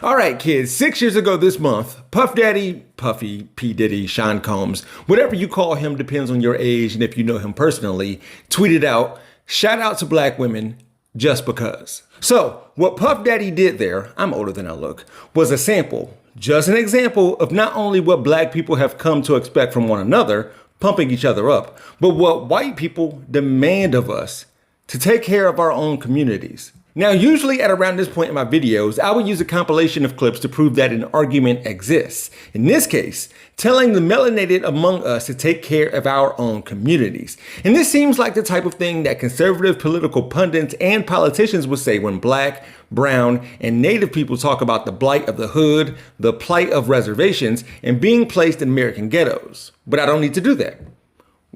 All right, kids, 6 years ago this month, Puff Daddy, Puffy, P. Diddy, Sean Combs, whatever you call him depends on your age and if you know him personally, tweeted out, "Shout out to black women just because." So what Puff Daddy did there, I'm older than I look, was a sample, just an example of not only what black people have come to expect from one another, pumping each other up, but what white people demand of us, to take care of our own communities. Now, usually at around this point in my videos, I would use a compilation of clips to prove that an argument exists. In this case, telling the melanated among us to take care of our own communities. And this seems like the type of thing that conservative political pundits and politicians would say when black, brown, and native people talk about the blight of the hood, the plight of reservations, and being placed in American ghettos. But I don't need to do that.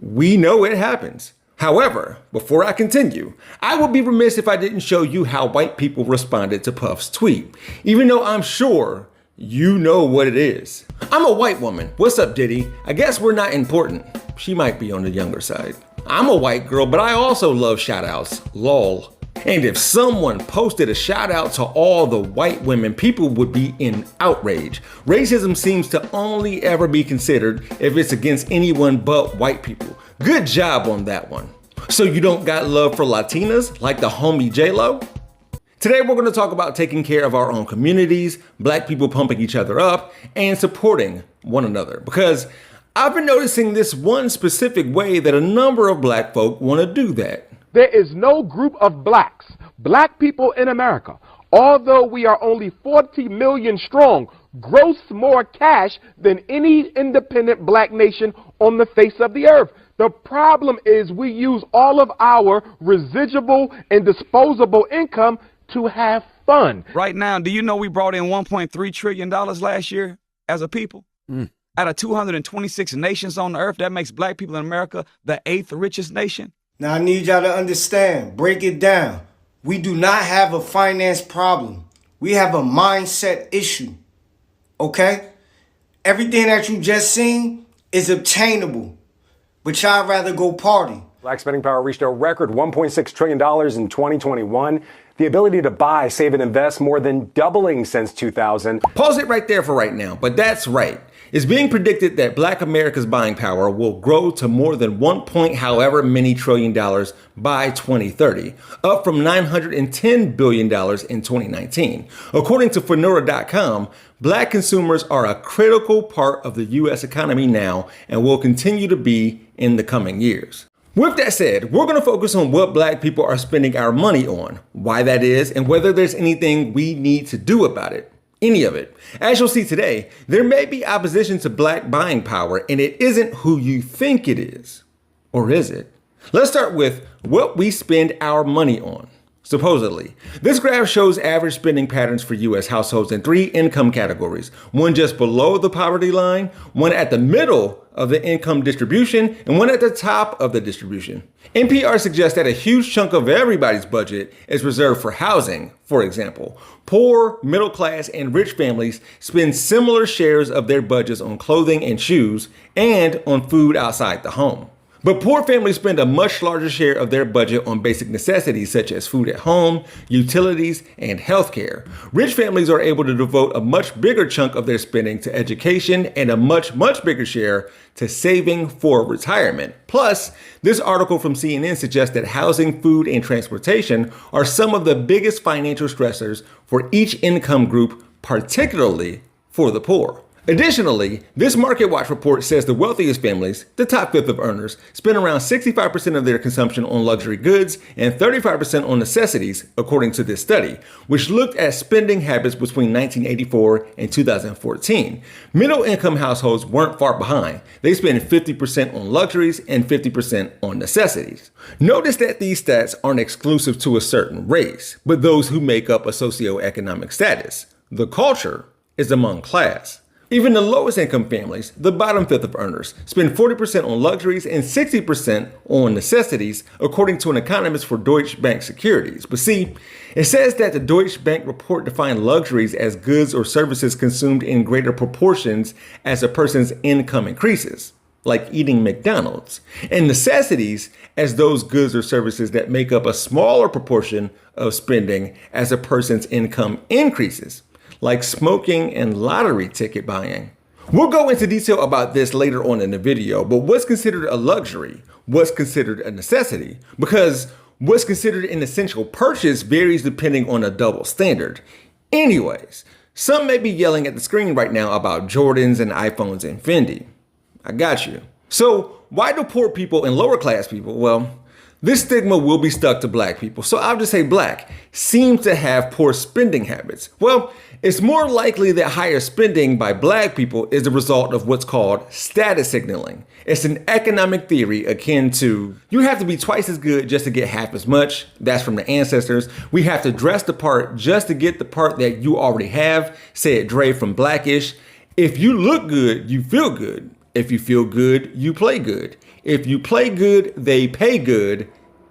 We know it happens. However, before I continue, I would be remiss if I didn't show you how white people responded to Puff's tweet, even though I'm sure you know what it is. "I'm a white woman. What's up, Diddy? I guess we're not important." She might be on the younger side. "I'm a white girl, but I also love shout outs. Lol." And if someone posted a shout out to all the white women, people would be in outrage. Racism seems to only ever be considered if it's against anyone but white people. Good job on that one. So you don't got love for Latinas like the homie J-Lo? Today we're going to talk about taking care of our own communities, black people pumping each other up, and supporting one another. Because I've been noticing this one specific way that a number of black folk want to do that. There is no group of black people in America, although we are only 40 million strong, gross more cash than any independent black nation on the face of the earth. The problem is we use all of our residual and disposable income to have fun. Right now, do you know we brought in $1.3 trillion last year as a people? Out of 226 nations on the earth, that makes black people in America the 8th richest nation. Now I need y'all to understand, break it down. We do not have a finance problem. We have a mindset issue, okay? Everything that you just seen is obtainable, but y'all rather go party. Black spending power reached a record $1.6 trillion in 2021. The ability to buy, save, and invest more than doubling since 2000. Pause it right there for right now, but that's right. It's being predicted that black America's buying power will grow to more than however many trillion dollars by 2030, up from $910 billion in 2019. According to Finura.com, black consumers are a critical part of the U.S. economy now and will continue to be in the coming years. With that said, we're going to focus on what black people are spending our money on, why that is, and whether there's anything we need to do about it. Any of it. As you'll see today, there may be opposition to black buying power, and it isn't who you think it is. Or is it? Let's start with what we spend our money on. Supposedly, this graph shows average spending patterns for U.S. households in 3 income categories, one just below the poverty line, one at the middle of the income distribution, and one at the top of the distribution. NPR suggests that a huge chunk of everybody's budget is reserved for housing. For example, poor, middle class, and rich families spend similar shares of their budgets on clothing and shoes and on food outside the home. But poor families spend a much larger share of their budget on basic necessities such as food at home, utilities, and healthcare. Rich families are able to devote a much bigger chunk of their spending to education and a much bigger share to saving for retirement. Plus, this article from CNN suggests that housing, food, and transportation are some of the biggest financial stressors for each income group, particularly for the poor. Additionally, this Market Watch report says the wealthiest families, the top fifth of earners, spend around 65% of their consumption on luxury goods and 35% on necessities, according to this study, which looked at spending habits between 1984 and 2014. Middle-income households weren't far behind. They spend 50% on luxuries and 50% on necessities. Notice that these stats aren't exclusive to a certain race, but those who make up a socioeconomic status. The culture is among class. Even the lowest income families, the bottom fifth of earners, spend 40% on luxuries and 60% on necessities, according to an economist for Deutsche Bank Securities. But see, it says that the Deutsche Bank report defined luxuries as goods or services consumed in greater proportions as a person's income increases, like eating McDonald's, and necessities as those goods or services that make up a smaller proportion of spending as a person's income increases, like smoking and lottery ticket buying. We'll go into detail about this later on in the video, but what's considered a luxury? What's considered a necessity? Because what's considered an essential purchase varies depending on a double standard. Anyways, some may be yelling at the screen right now about Jordans and iPhones and Fendi. I got you. So why do poor people and lower class people, well, this stigma will be stuck to black people, so I'll just say black, seem to have poor spending habits. Well, it's more likely that higher spending by black people is the result of what's called status signaling. It's an economic theory akin to, you have to be twice as good just to get half as much. That's from the ancestors. We have to dress the part just to get the part that you already have. Said Dre from Blackish. If you look good, you feel good. If you feel good, you play good. If you play good, they pay good.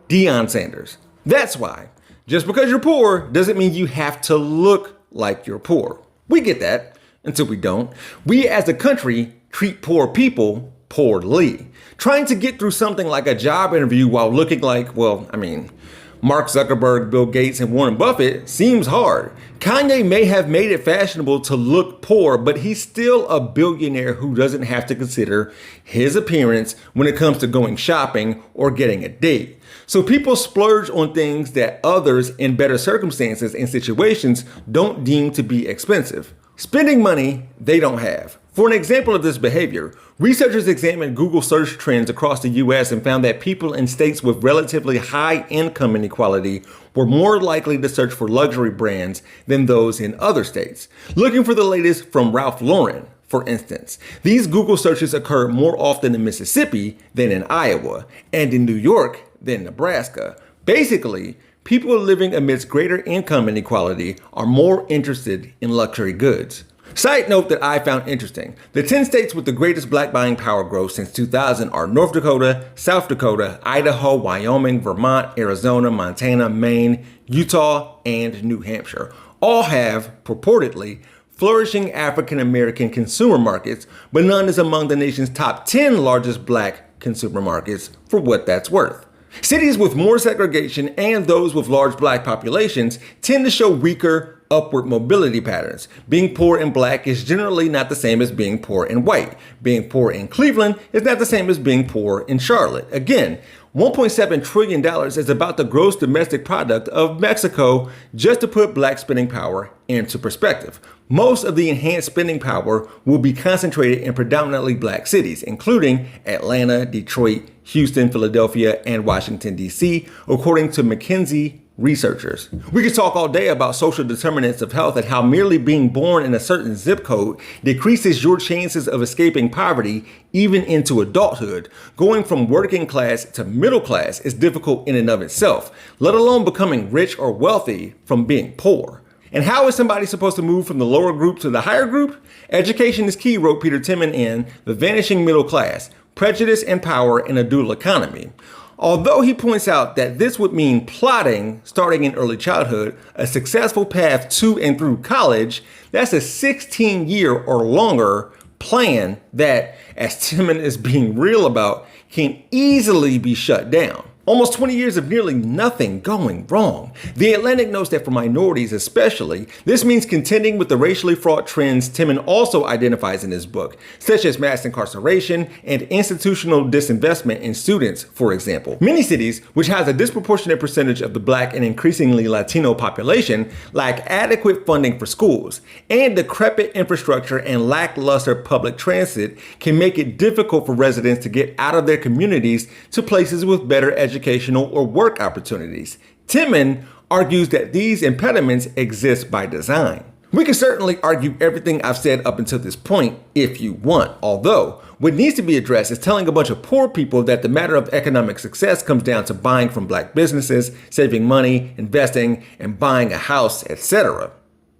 Deion Sanders. That's why. Just because you're poor doesn't mean you have to look like you're poor. We get that until we don't. We as a country treat poor people poorly. Trying to get through something like a job interview while looking like, well, Mark Zuckerberg, Bill Gates, and Warren Buffett seems hard. Kanye may have made it fashionable to look poor, but he's still a billionaire who doesn't have to consider his appearance when it comes to going shopping or getting a date. So people splurge on things that others in better circumstances and situations don't deem to be expensive. Spending money they don't have. For an example of this behavior, researchers examined Google search trends across the US and found that people in states with relatively high income inequality were more likely to search for luxury brands than those in other states. Looking for the latest from Ralph Lauren, for instance. These Google searches occur more often in Mississippi than in Iowa, and in New York than Nebraska. Basically, people living amidst greater income inequality are more interested in luxury goods. Side note that I found interesting. The 10 states with the greatest black buying power growth since 2000 are North Dakota, South Dakota, Idaho, Wyoming, Vermont, Arizona, Montana, Maine, Utah, and New Hampshire. All have, purportedly, flourishing African American consumer markets, but none is among the nation's top 10 largest black consumer markets, for what that's worth. Cities with more segregation and those with large black populations tend to show weaker upward mobility patterns. Being poor and black is generally not the same as being poor and white. Being poor in Cleveland is not the same as being poor in Charlotte. Again, $1.7 trillion is about the gross domestic product of Mexico, just to put black spending power into perspective. Most of the enhanced spending power will be concentrated in predominantly black cities, including Atlanta, Detroit, Houston, Philadelphia, and Washington, D.C., according to McKinsey researchers. We could talk all day about social determinants of health and how merely being born in a certain zip code decreases your chances of escaping poverty even into adulthood. Going from working class to middle class is difficult in and of itself, let alone becoming rich or wealthy from being poor. And how is somebody supposed to move from the lower group to the higher group? Education is key, wrote Peter Timmon in The Vanishing Middle Class, Prejudice and Power in a Dual Economy. Although he points out that this would mean plotting, starting in early childhood, a successful path to and through college, that's a 16-year or longer plan that, as Timmon is being real about, can easily be shut down. Almost 20 years of nearly nothing going wrong. The Atlantic notes that for minorities especially, this means contending with the racially fraught trends Timmon also identifies in his book, such as mass incarceration and institutional disinvestment in students, for example. Many cities, which has a disproportionate percentage of the black and increasingly Latino population, lack adequate funding for schools, and decrepit infrastructure and lackluster public transit can make it difficult for residents to get out of their communities to places with better educational or work opportunities. Timmon argues that these impediments exist by design. We can certainly argue everything I've said up until this point if you want, although what needs to be addressed is telling a bunch of poor people that the matter of economic success comes down to buying from black businesses, saving money, investing, and buying a house, etc.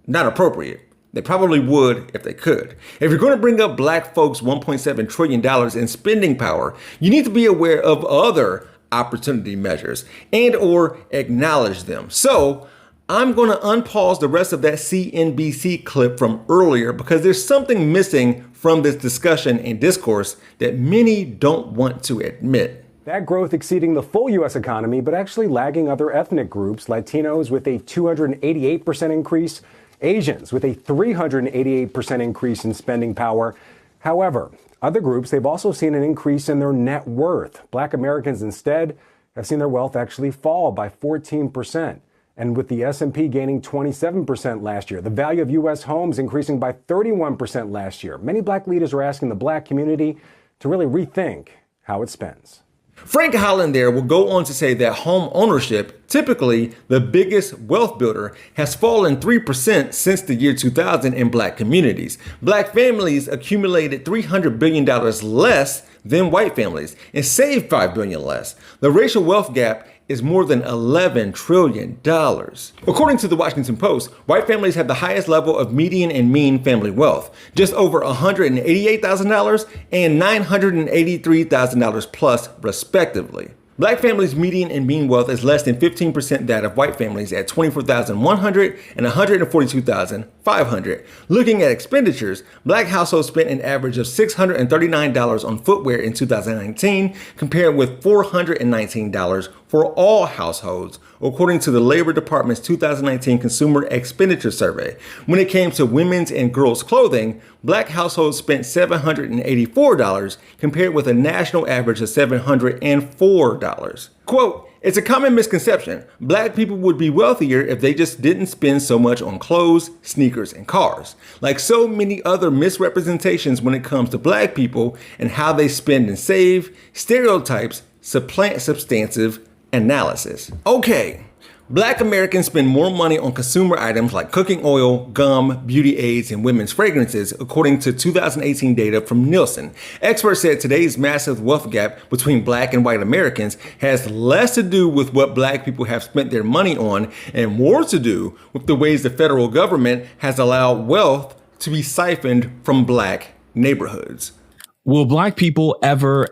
Not appropriate. They probably would if they could. If you're going to bring up black folks' $1.7 trillion in spending power, you need to be aware of other opportunity measures and or acknowledge them. So I'm going to unpause the rest of that CNBC clip from earlier because there's something missing from this discussion and discourse that many don't want to admit. That growth exceeding the full U.S. economy, but actually lagging other ethnic groups, Latinos with a 288% increase, Asians with a 388% increase in spending power. However, other groups, they've also seen an increase in their net worth. Black Americans instead have seen their wealth actually fall by 14%. And with the S&P gaining 27% last year, the value of U.S. homes increasing by 31% last year, many black leaders are asking the black community to really rethink how it spends. Frank Holland there will go on to say that home ownership, typically the biggest wealth builder, has fallen 3% since the year 2000 in black communities. Black families accumulated $300 billion less than white families and saved $5 billion less. The racial wealth gap is more than $11 trillion. According to the Washington Post, white families have the highest level of median and mean family wealth, just over $188,000 and $983,000 plus, respectively. Black families' median and mean wealth is less than 15% that of white families at $24,100 and $142,500. Looking at expenditures, black households spent an average of $639 on footwear in 2019, compared with $419 for all households, according to the Labor Department's 2019 Consumer Expenditure Survey. When it came to women's and girls' clothing, black households spent $784, compared with a national average of $704. Quote, "It's a common misconception. Black people would be wealthier if they just didn't spend so much on clothes, sneakers, and cars. Like so many other misrepresentations when it comes to black people and how they spend and save, stereotypes supplant substantive analysis." Okay, black Americans spend more money on consumer items like cooking oil, gum, beauty aids, and women's fragrances, according to 2018 data from Nielsen. Experts said today's massive wealth gap between black and white Americans has less to do with what black people have spent their money on and more to do with the ways the federal government has allowed wealth to be siphoned from black neighborhoods. Will black people ever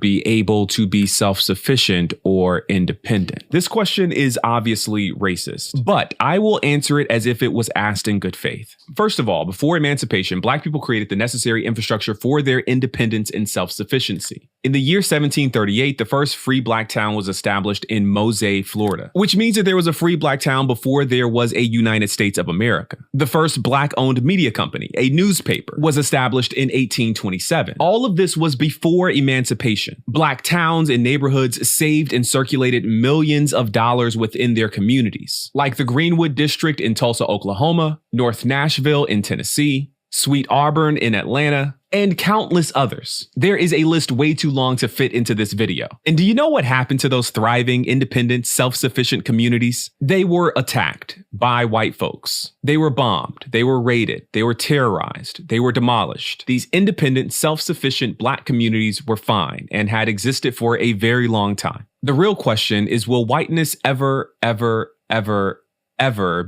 be able to be self-sufficient or independent? This question is obviously racist, but I will answer it as if it was asked in good faith. First of all, before emancipation, black people created the necessary infrastructure for their independence and self-sufficiency. In the year 1738, the first free black town was established in Mose, Florida, which means that there was a free black town before there was a United States of America. The first black-owned media company, a newspaper, was established in 1827. All of this was before emancipation. Black towns and neighborhoods saved and circulated millions of dollars within their communities, like the Greenwood District in Tulsa, Oklahoma, North Nashville in Tennessee, Sweet Auburn in Atlanta, and countless others. There is a list way too long to fit into this video. And do you know what happened to those thriving, independent, self-sufficient communities? They were attacked by white folks. They were bombed. They were raided. They were terrorized. They were demolished. These independent, self-sufficient black communities were fine and had existed for a very long time. The real question is, will whiteness ever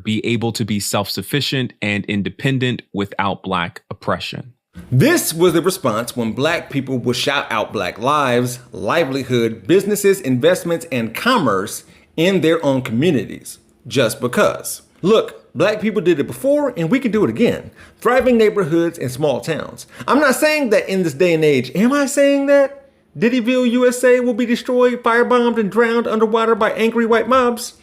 be able to be self-sufficient and independent without black oppression? This was the response when black people would shout out black lives, livelihood, businesses, investments, and commerce in their own communities, just because. Look, black people did it before and we can do it again. Thriving neighborhoods and small towns. I'm not saying that in this day and age. Am I saying that Diddyville, USA will be destroyed, firebombed, and drowned underwater by angry white mobs?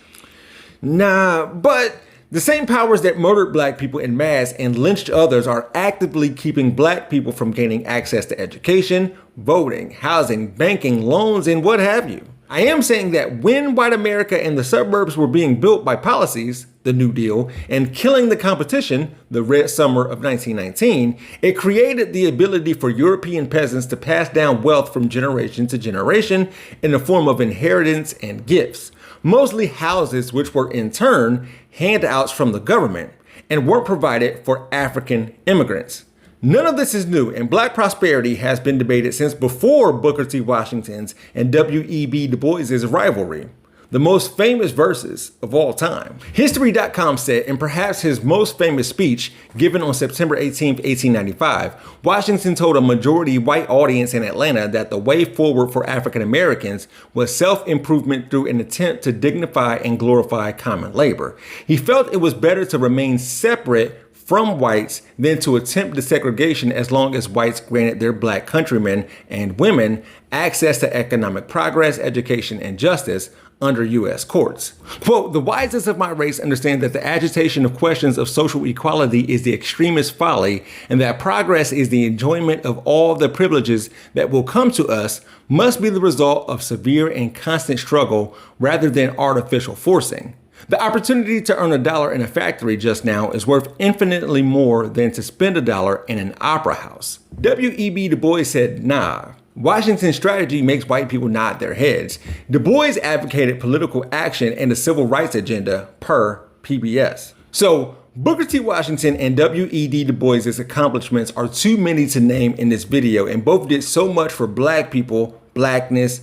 Nah, but the same powers that murdered black people en masse and lynched others are actively keeping black people from gaining access to education, voting, housing, banking, loans, and what have you. I am saying that when white America and the suburbs were being built by policies, the New Deal, and killing the competition, the Red Summer of 1919, it created the ability for European peasants to pass down wealth from generation to generation in the form of inheritance and gifts. Mostly houses, which were in turn handouts from the government and weren't provided for African immigrants. None of this is new, and black prosperity has been debated since before Booker T. Washington's and W.E.B. Du Bois's rivalry. The most famous verses of all time. History.com said in perhaps his most famous speech given on September 18, 1895, Washington told a majority white audience in Atlanta that the way forward for African Americans was self-improvement through an attempt to dignify and glorify common labor. He felt it was better to remain separate from whites than to attempt desegregation as long as whites granted their black countrymen and women access to economic progress, education, and justice, under U.S. courts. Quote, the wisest of my race understand that the agitation of questions of social equality is the extremist folly, and that progress is the enjoyment of all the privileges that will come to us must be the result of severe and constant struggle rather than artificial forcing. The opportunity to earn $1 in a factory just now is worth infinitely more than to spend $1 in an opera house. W.E.B. Du Bois said, nah. Washington's strategy makes white people nod their heads. Du Bois advocated political action and the civil rights agenda per PBS. So, Booker T. Washington and W.E.D. Du Bois' accomplishments are too many to name in this video, and both did so much for black people, blackness.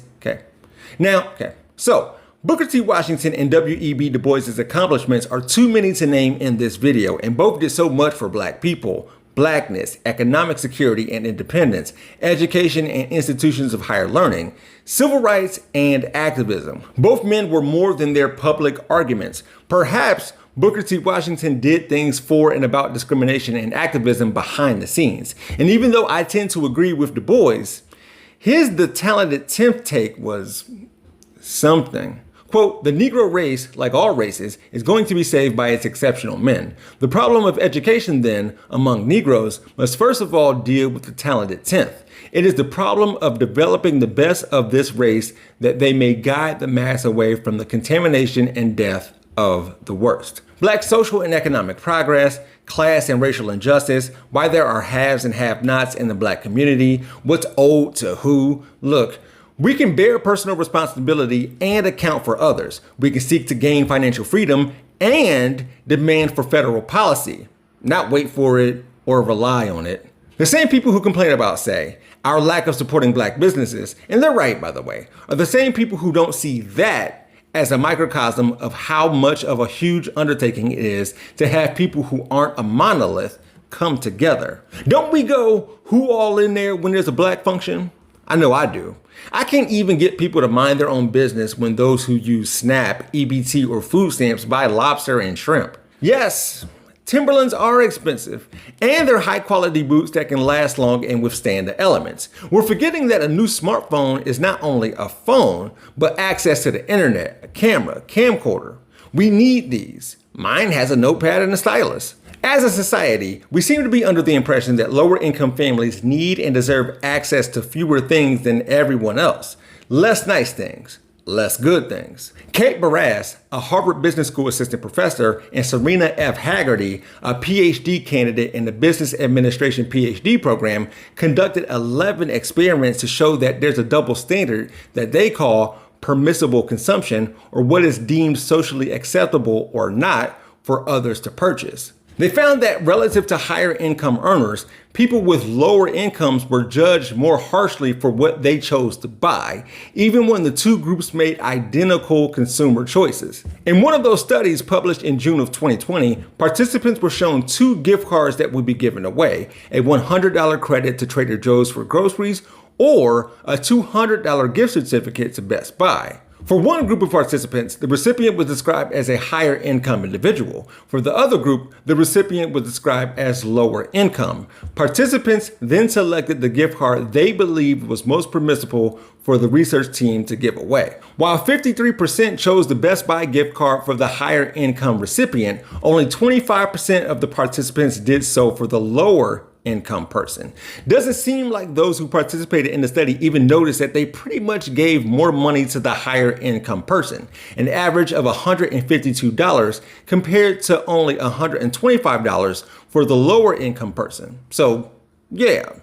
So, Booker T. Washington and W.E.B. Du Bois' accomplishments are too many to name in this video, and both did so much for black people, blackness, economic security and independence, education and institutions of higher learning, civil rights and activism. Both men were more than their public arguments. Perhaps Booker T. Washington did things for and about discrimination and activism behind the scenes. And even though I tend to agree with Du Bois, the talented 10th take was something. Quote, the Negro race, like all races, is going to be saved by its exceptional men. The problem of education, then, among Negroes, must first of all deal with the talented 10th. It is the problem of developing the best of this race that they may guide the mass away from the contamination and death of the worst. Black social and economic progress, class and racial injustice, why there are haves and have-nots in the black community, what's owed to who. Look, we can bear personal responsibility and account for others. We can seek to gain financial freedom and demand for federal policy, not wait for it or rely on it. The same people who complain about, say, our lack of supporting black businesses, and they're right, by the way, are the same people who don't see that as a microcosm of how much of a huge undertaking it is to have people who aren't a monolith come together. Don't we go who all in there when there's a black function? I know I do. I can't even get people to mind their own business when those who use SNAP, EBT, or food stamps buy lobster and shrimp. Yes, Timberlands are expensive, and they're high quality boots that can last long and withstand the elements. We're forgetting that a new smartphone is not only a phone, but access to the internet, a camera, camcorder. We need these. Mine has a notepad and a stylus. As a society, we seem to be under the impression that lower income families need and deserve access to fewer things than everyone else. Less nice things, less good things. Kate Barras, a Harvard Business School assistant professor, and Serena F. Haggerty, a PhD candidate in the Business Administration PhD program, conducted 11 experiments to show that there's a double standard that they call permissible consumption, or what is deemed socially acceptable or not for others to purchase. They found that relative to higher income earners, people with lower incomes were judged more harshly for what they chose to buy, even when the two groups made identical consumer choices. In one of those studies published in June of 2020, participants were shown 2 gift cards that would be given away, a $100 credit to Trader Joe's for groceries, or a $200 gift certificate to Best Buy. For one group of participants, the recipient was described as a higher income individual. For the other group, the recipient was described as lower income. Participants then selected the gift card they believed was most permissible for the research team to give away. While 53% chose the Best Buy gift card for the higher income recipient, only 25% of the participants did so for the lower income person. Doesn't seem like those who participated in the study even noticed that they pretty much gave more money to the higher income person, an average of $152 compared to only $125 for the lower income person. So yeah,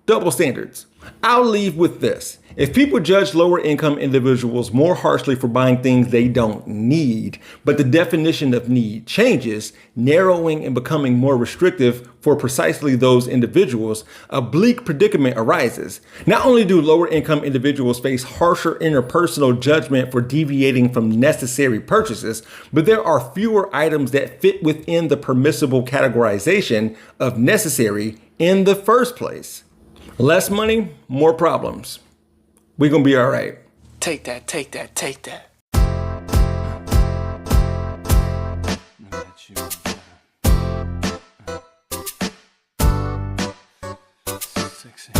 double standards. I'll leave with this. If people judge lower income individuals more harshly for buying things they don't need, but the definition of need changes, narrowing and becoming more restrictive for precisely those individuals, a bleak predicament arises. Not only do lower income individuals face harsher interpersonal judgment for deviating from necessary purchases, but there are fewer items that fit within the permissible categorization of necessary in the first place. Less money, more problems. We're gonna be all right. Take that, take that, take that. Sexy.